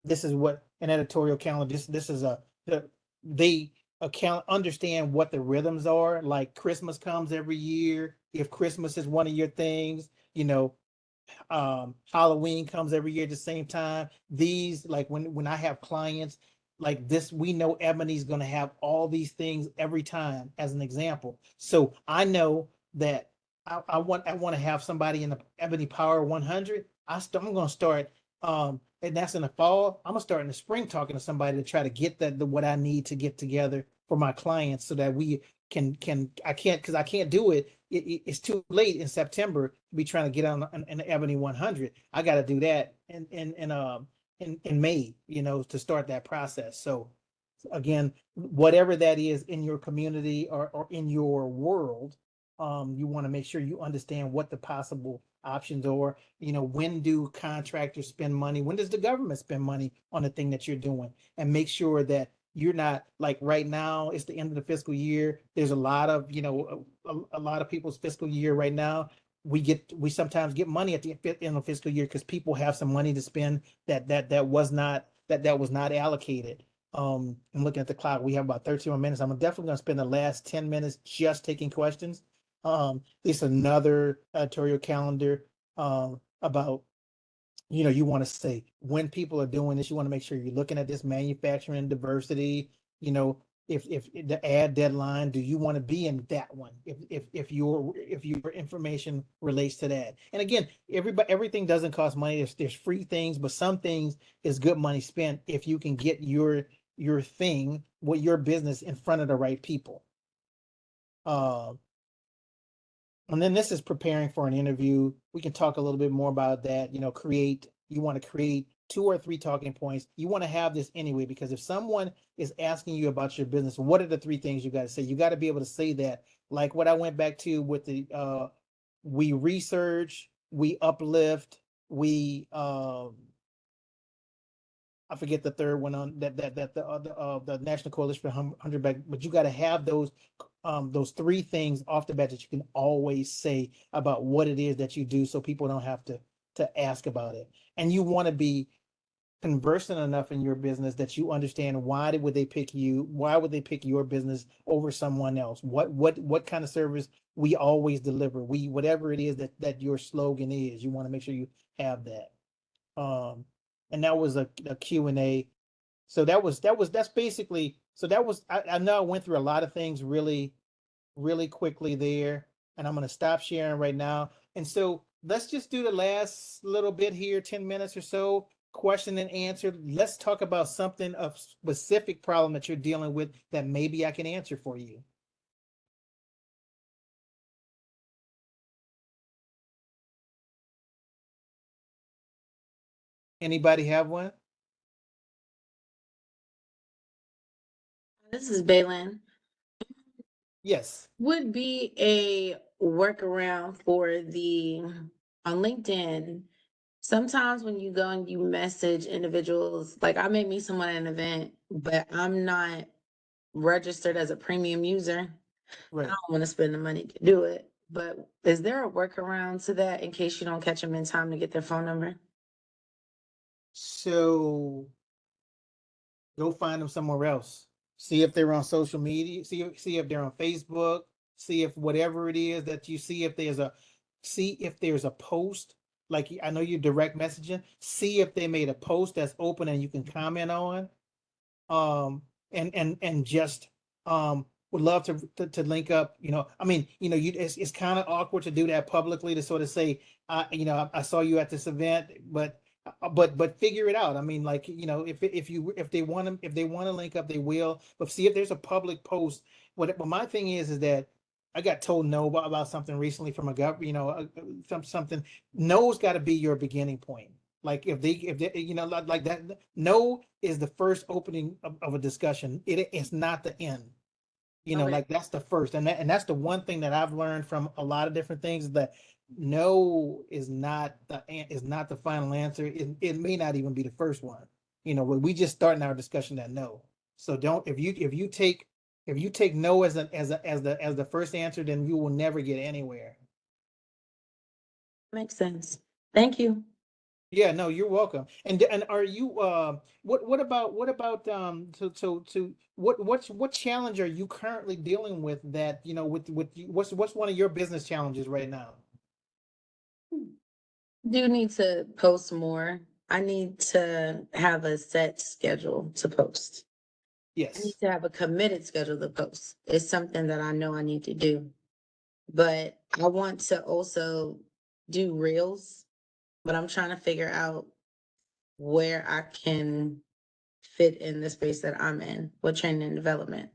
[SPEAKER 2] this is what an editorial calendar, this is they account understand what the rhythms are. Like Christmas comes every year. If Christmas is one of your things, Halloween comes every year at the same time. These, like when I have clients like this, we know Ebony's going to have all these things every time, as an example. So I know that I want to have somebody in the Ebony Power 100. I'm going to start, and that's in the fall. I'm gonna start in the spring talking to somebody to try to get what I need to get together for my clients, so that we can I can't do it. It's too late in September to be trying to get on an Ebony 100. I got to do that in May, to start that process. So again, whatever that is in your community or in your world, you want to make sure you understand what the possible options are. When do contractors spend money? When does the government spend money on the thing that you're doing? And make sure that you're not, like right now, it's the end of the fiscal year. There's a lot of, a lot of people's fiscal year right now. we sometimes get money at the end of fiscal year because people have some money to spend that was not allocated. I'm looking at the clock. We have about 13 more minutes. I'm definitely going to spend the last 10 minutes just taking questions. There's another editorial calendar about, you want to say when people are doing this, you want to make sure you're looking at this manufacturing diversity, if the ad deadline, do you want to be in that one? If your information relates to that. And again, everything doesn't cost money. There's free things, but some things is good money spent if you can get your thing, with your business in front of the right people. And then this is preparing for an interview. We can talk a little bit more about that. You want to create 2 or 3 talking points. You want to have this anyway, because if someone is asking you about your business, what are the 3 things you got to say? You got to be able to say that, like what I went back to with the we research, we uplift, we I forget the third one on the National Coalition for 100 Back, but you got to have those 3 things off the bat that you can always say about what it is that you do, so people don't have to ask about it. And you want to be conversant enough in your business that you understand why would they pick you, why would they pick your business over someone else, what kind of service we always deliver, whatever it is that your slogan is, you want to make sure you have that. And that was a Q&A. So that's basically, I know I went through a lot of things really quickly there, and I'm going to stop sharing right now. And so let's just do the last little bit here, 10 minutes or so, question and answer. Let's talk about something, a specific problem that you're dealing with that maybe I can answer for you. Anybody have one?
[SPEAKER 3] This is Baylin.
[SPEAKER 2] Yes.
[SPEAKER 3] Would be a workaround for on LinkedIn. Sometimes when you go and you message individuals, like I may meet someone at an event, but I'm not registered as a premium user. I
[SPEAKER 2] Right.
[SPEAKER 3] don't want to spend the money to do it. But is there a workaround to that in case you don't catch them in time to get their phone number?
[SPEAKER 2] So go find them somewhere else. See if they're on social media. See if they're on Facebook. See if whatever it is that you see, if there's a post. Like I know you direct messaging. See if they made a post that's open and you can comment on. And just would love to link up. I mean, it's kind of awkward to do that publicly, to sort of say, I saw you at this event, but figure it out. I mean, like, if they want to link up, they will. But see if there's a public post. What my thing is that I got told no about something recently from a government, something. No's got to be your beginning point. Like if they like that, no is the first opening of a discussion. It's not the end.
[SPEAKER 3] Okay.
[SPEAKER 2] Like that's the first, and that's the one thing that I've learned from a lot of different things, is that no is not the final answer. It may not even be the first one. We just starting our discussion that no. So don't, if you take no as the first answer, then you will never get anywhere.
[SPEAKER 3] Makes sense. Thank you.
[SPEAKER 2] Yeah, no, you're welcome. And are you what about what challenge are you currently dealing with, that with you, what's one of your business challenges right now?
[SPEAKER 3] Do need to post more. I need to have a set schedule to post. I need
[SPEAKER 2] Yes.
[SPEAKER 3] to have a committed schedule to post. It's something that I know I need to do. But I want to also do reels, but I'm trying to figure out where I can fit in the space that I'm in with training and development.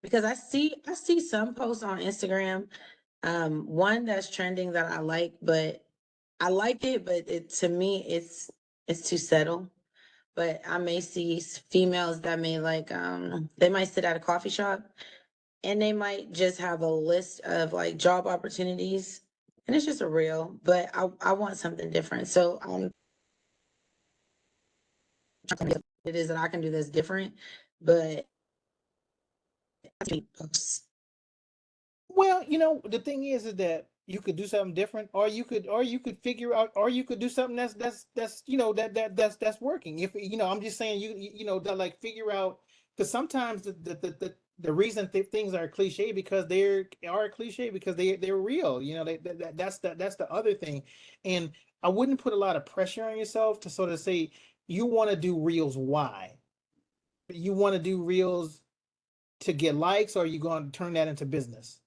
[SPEAKER 3] Because I see some posts on Instagram, one that's trending that I like, but I like it, but to me it's too subtle. But I may see females that may they might sit at a coffee shop and they might just have a list of like job opportunities, and it's just a reel, but I want something different. So it is that I can do that's different, but
[SPEAKER 2] Well, the thing is that you could do something different, or you could figure out, or you could do something that's that's working. If I'm just saying, that, like, figure out, because sometimes the reason things are cliche because are cliche because they're real. That's the other thing, and I wouldn't put a lot of pressure on yourself to sort of say you want to do reels. Why? You want to do reels to get likes, or are you going to turn that into business?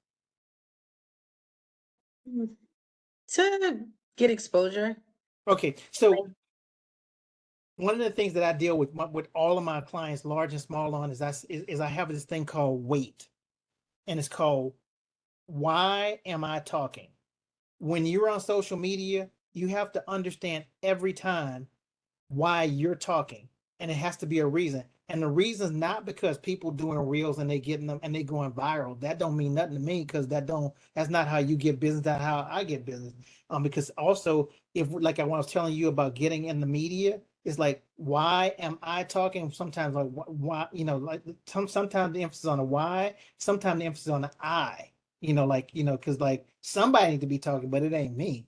[SPEAKER 3] To get exposure.
[SPEAKER 2] Okay, so one of the things that I deal with all of my clients, large and small, on is I have this thing called weight, and it's called, why am I talking? When you're on social media, you have to understand every time why you're talking, and it has to be a reason. And the reason's not because people doing reels and they getting them and they going viral. That don't mean nothing to me, because that's not how you get business. That's how I get business. Because also, if, like I was telling you about getting in the media, it's like, why am I talking? Sometimes, like, why, like, sometimes the emphasis on the why, sometimes the emphasis on the I. Because, like, somebody need to be talking, but it ain't me.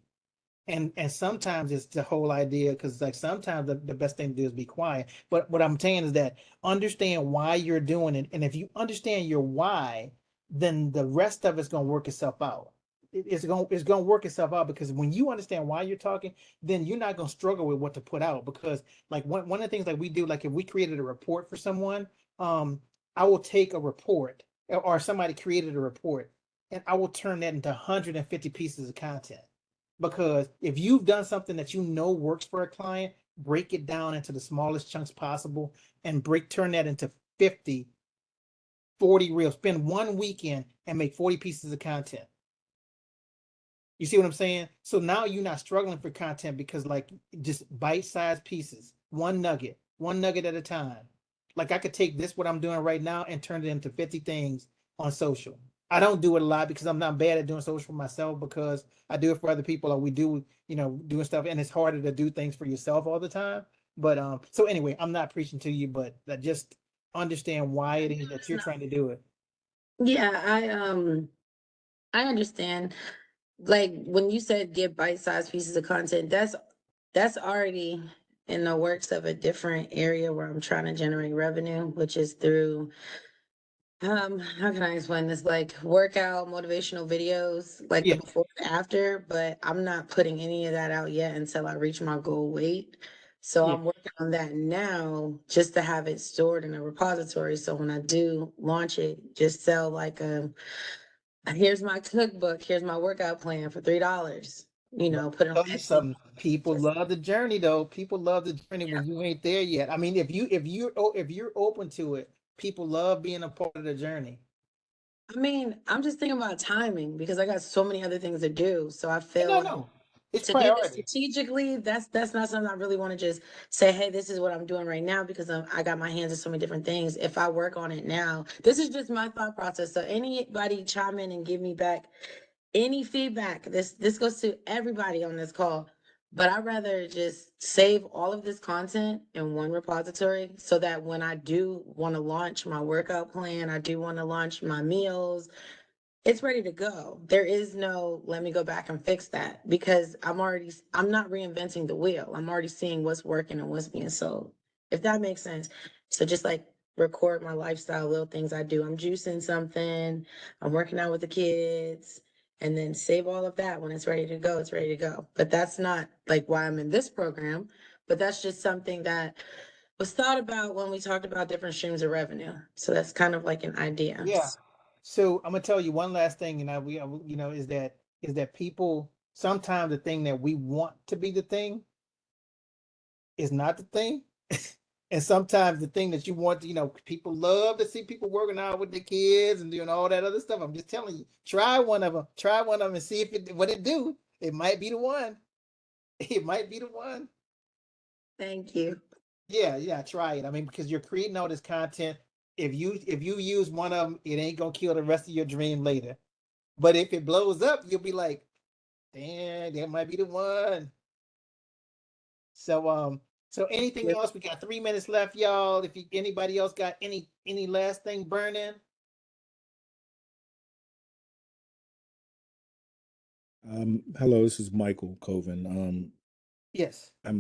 [SPEAKER 2] And sometimes it's the whole idea, because, like, sometimes the best thing to do is be quiet. But what I'm saying is that understand why you're doing it, and if you understand your why, then the rest of it's going to work itself out. It's going to work itself out, because when you understand why you're talking, then you're not going to struggle with what to put out. Because, like, one of the things, like, we do, like, if we created a report for someone, I will take a report, or somebody created a report, and I will turn that into 150 pieces of content. Because if you've done something that works for a client, break it down into the smallest chunks possible, and turn that into 50, 40 reels. Spend one weekend and make 40 pieces of content. You see what I'm saying? So now you're not struggling for content, because, like, just bite-sized pieces, one nugget at a time. Like, I could take what I'm doing right now and turn it into 50 things on social. I don't do it a lot because I'm not bad at doing social for myself, because I do it for other people, or we do, doing stuff, and it's harder to do things for yourself all the time. But so anyway, I'm not preaching to you, but just understand why it is that you're trying to do it.
[SPEAKER 3] Yeah, I understand. Like when you said get bite-sized pieces of content, that's already in the works of a different area where I'm trying to generate revenue, which is through how can I explain this? Like workout motivational videos, like the
[SPEAKER 2] Yeah,
[SPEAKER 3] before and after, but I'm not putting any of that out yet until I reach my goal weight. So
[SPEAKER 2] yeah.
[SPEAKER 3] I'm working on that now just to have it stored in a repository. So when I do launch it, just sell like here's my cookbook, here's my workout plan for $3. Put it on
[SPEAKER 2] Tell you
[SPEAKER 3] Etsy.
[SPEAKER 2] something. People
[SPEAKER 3] Just,
[SPEAKER 2] love the journey, though. People love the journey
[SPEAKER 3] yeah.
[SPEAKER 2] when you ain't there yet. I mean, if you're open to it, people love being a part of the journey.
[SPEAKER 3] I mean, I'm just thinking about timing because I got so many other things to do. So I feel
[SPEAKER 2] No,
[SPEAKER 3] like
[SPEAKER 2] no, it's
[SPEAKER 3] to do this
[SPEAKER 2] priority.
[SPEAKER 3] strategically, that's not something I really want to just say, hey, this is what I'm doing right now because I got my hands in so many different things. If I work on it now, this is just my thought process. So anybody chime in and give me back any feedback. This goes to everybody on this call. But I'd rather just save all of this content in one repository so that when I do want to launch my workout plan, I do want to launch my meals, it's ready to go. There is no, let me go back and fix that because I'm not reinventing the wheel. I'm already seeing what's working and what's being sold, if that makes sense. So just like record my lifestyle, little things I do. I'm juicing something, I'm working out with the kids, and then save all of that. When it's ready to go, it's ready to go. But that's not like why I'm in this program, but that's just something that was thought about when we talked about different streams of revenue. So that's kind of like an idea.
[SPEAKER 2] Yeah. So I'm gonna tell you one last thing, and is that people sometimes the thing that we want to be the thing is not the thing. And sometimes the thing that you want, people love to see people working out with their kids and doing all that other stuff. I'm just telling you, try one of them and see what it do. It might be the one. It might be the one.
[SPEAKER 3] Thank you.
[SPEAKER 2] Yeah, yeah, try it. I mean, because you're creating all this content. If you use one of them, it ain't gonna kill the rest of your dream later. But if it blows up, you'll be like, damn, that might be the one. So so anything else? We got 3 minutes left, y'all. If anybody else got any last thing burning?
[SPEAKER 6] Hello, this is Michael Coven.
[SPEAKER 2] Yes.
[SPEAKER 6] I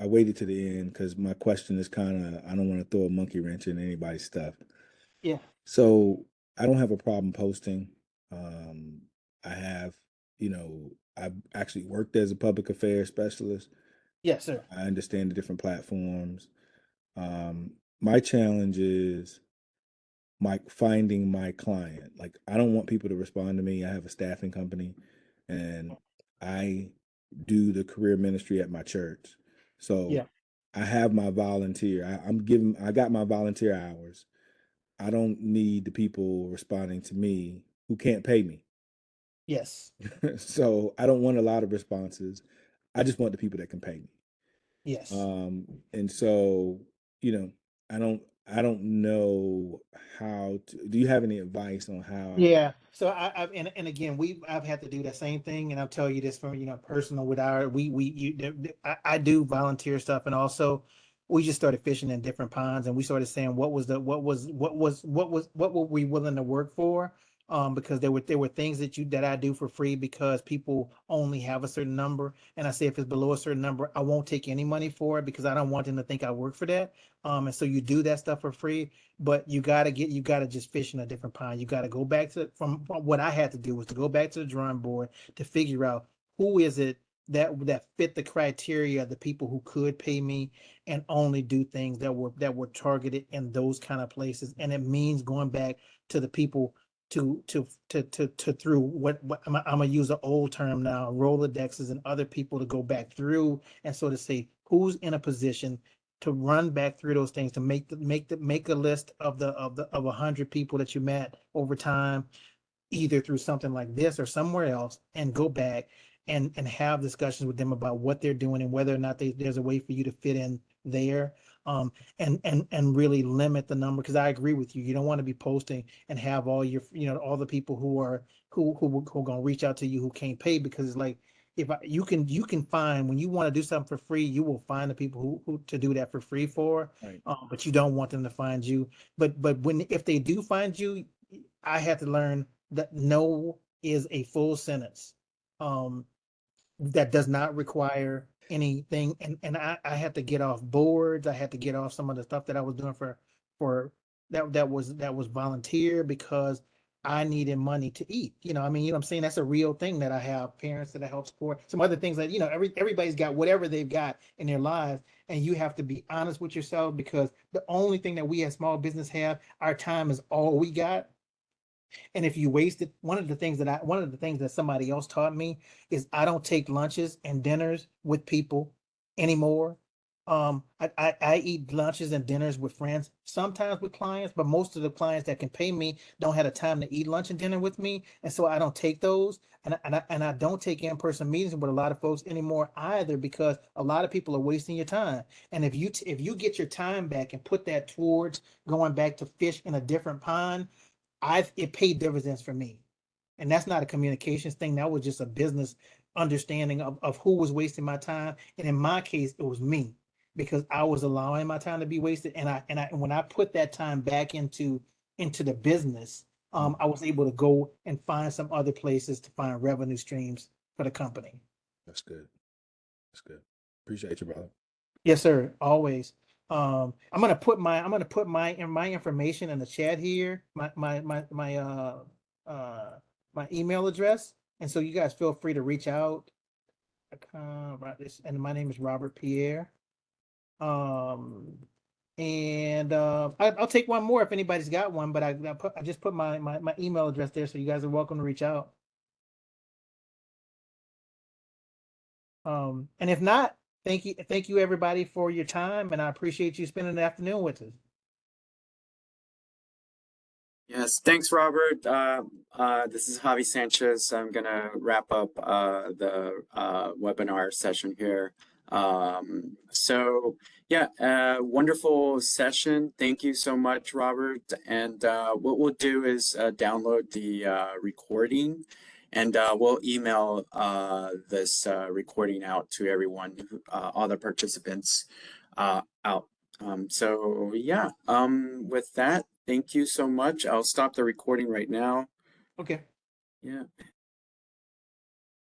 [SPEAKER 6] waited to the end because my question is kind of, I don't want to throw a monkey wrench in anybody's stuff.
[SPEAKER 2] Yeah.
[SPEAKER 6] So I don't have a problem posting. Um, I have, I've actually worked as a public affairs specialist.
[SPEAKER 2] Yes, sir.
[SPEAKER 6] I understand the different platforms. My challenge is finding my client. Like, I don't want people to respond to me. I have a staffing company and I do the career ministry at my church. So
[SPEAKER 2] Yeah.
[SPEAKER 6] I have my volunteer. I got my volunteer hours. I don't need the people responding to me who can't pay me.
[SPEAKER 2] Yes.
[SPEAKER 6] So I don't want a lot of responses. I just want the people that can pay me.
[SPEAKER 2] Yes.
[SPEAKER 6] And so, you know, I don't know how to, do you have any advice on how
[SPEAKER 2] Yeah. So and again, I've had to do that same thing, and I'll tell you this from personal with our I do volunteer stuff, and also we just started fishing in different ponds, and we started saying what were we willing to work for, because there were things that I do for free because people only have a certain number, and I say if it's below a certain number, I won't take any money for it because I don't want them to think I work for that. And so you do that stuff for free, but you gotta just fish in a different pond. You gotta go back to from what I had to do was to go back to the drawing board to figure out who is it that fit the criteria of the people who could pay me, and only do things that were targeted in those kind of places. And it means going back to the people to through what I'm gonna use an old term now, Rolodexes and other people to go back through and sort of say who's in a position to run back through those things, to make a list of 100 people that you met over time, either through something like this or somewhere else, and go back and have discussions with them about what they're doing and whether or not there's a way for you to fit in there. And really limit the number, because I agree with you. You don't want to be posting and have all your, all the people who are going to reach out to you who can't pay, because it's like, you can find, when you want to do something for free, you will find the people who to do that for free for,
[SPEAKER 6] right.
[SPEAKER 2] but you don't want them to find you. But if they do find you, I had to learn that no is a full sentence. That does not require anything. And I had to get off boards. I had to get off some of the stuff that I was doing for that was volunteer, because I needed money to eat. I mean, what I'm saying? That's a real thing that I have parents that I help support. Some other things that, everybody's got whatever they've got in their lives. And you have to be honest with yourself, because the only thing that we as small business have, our time is all we got. And if you waste it, one of the things that somebody else taught me is I don't take lunches and dinners with people anymore. I eat lunches and dinners with friends, sometimes with clients, but most of the clients that can pay me don't have the time to eat lunch and dinner with me, and so I don't take those. And I don't take in-person meetings with a lot of folks anymore either, because a lot of people are wasting your time. And if you get your time back and put that towards going back to fish in a different pond, it paid dividends for me. And that's not a communications thing. That was just a business understanding of who was wasting my time. And in my case, it was me, because I was allowing my time to be wasted. And when I put that time back into the business, I was able to go and find some other places to find revenue streams for the company.
[SPEAKER 6] That's good. That's good. Appreciate you, brother.
[SPEAKER 2] Yes, sir. Always. I'm gonna put my information in the chat here. My email address, and so you guys feel free to reach out. Right this, and my name is Robert Pierre. Um, and I'll take one more if anybody's got one, but I just put my email address there, so you guys are welcome to reach out. And if not, thank you everybody for your time, and I appreciate you spending the afternoon with us.
[SPEAKER 7] Yes, thanks, Robert. This is Javi Sanchez. I'm gonna wrap up the webinar session here. So yeah, wonderful session. Thank you so much, Robert. And what we'll do is download the recording, and we'll email this recording out to everyone, all the participants out. So yeah, with that, thank you so much. I'll stop the recording right now.
[SPEAKER 2] Okay.
[SPEAKER 7] Yeah.